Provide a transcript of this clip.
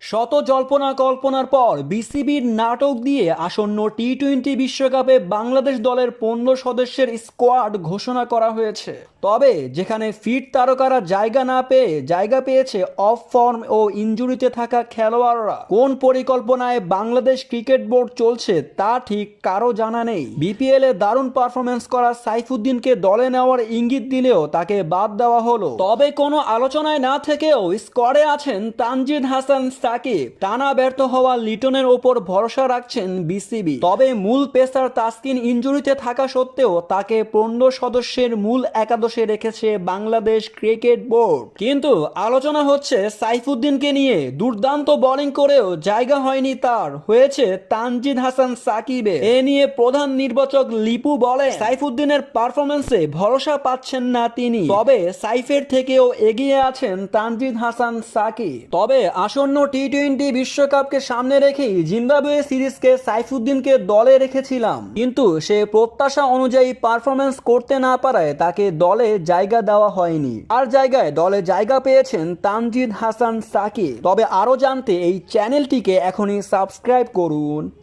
শত জল্পনা কল্পনার পর বিসিবির নাটক দিয়ে আসন্ন টি-20 বিশ্বকাপে বাংলাদেশ দলের 15 সদস্যের স্কোয়াড ঘোষণা করা হয়েছে। তবে যেখানে ফিট তারকারা জায়গা না পেয়ে জায়গা পেয়েছে অফ ফর্ম ও ইনজুরিতে থাকা খেলোয়াড়রা, কোন পরিকল্পনায় বাংলাদেশ ক্রিকেট বোর্ড চলছে তা ঠিক কারো জানা নেই। বিপিএল এ দারুণ পারফরমেন্স করা সাইফুদ্দিনকে দলে নেওয়ার ইঙ্গিত দিলেও তাকে বাদ দেওয়া হলো। তবে কোনো আলোচনায় না থেকেও স্কোয়াডে আছেন তানজিদ হাসান সাকিব। টানা ব্যর্থ হওয়া লিটনের ওপর ভরসা রাখছেন বিসিবি। তবে মূল পেসার তাসকিন ইনজুরিতে থাকা সত্ত্বেও তাকে 15 সদস্যের মূল একাদশে রেখেছে বাংলাদেশ ক্রিকেট বোর্ড। কিন্তু আলোচনা হচ্ছে সাইফুদ্দিনকে নিয়ে। দুর্দান্ত বোলিং করেও জায়গা হয়নি তার, হয়েছে তানজিদ হাসান সাকিবে। এ নিয়ে প্রধান নির্বাচক লিপু বলে, সাইফুদ্দিনের পারফরমেন্সে ভরসা পাচ্ছেন না তিনি, তবে সাইফের থেকেও এগিয়ে আছেন তানজিদ হাসান সাকিব। তবে আসন্ন টি-20 বিশ্বকাপকে সামনে রেখেই জিম্বাবুয়ে সিরিজকে সাইফুদ্দিনকে দলে রেখেছিলাম, কিন্তু সে প্রত্যাশা অনুযায়ী পারফরমেন্স করতে না পারায় তাকে দলে জায়গা দেওয়া হয়নি। আর জায়গায় দলে জায়গা পেয়েছেন তানজিদ হাসান সাকিব। তবে আরো জানতে এই চ্যানেলটিকে এখনই সাবস্ক্রাইব করুন।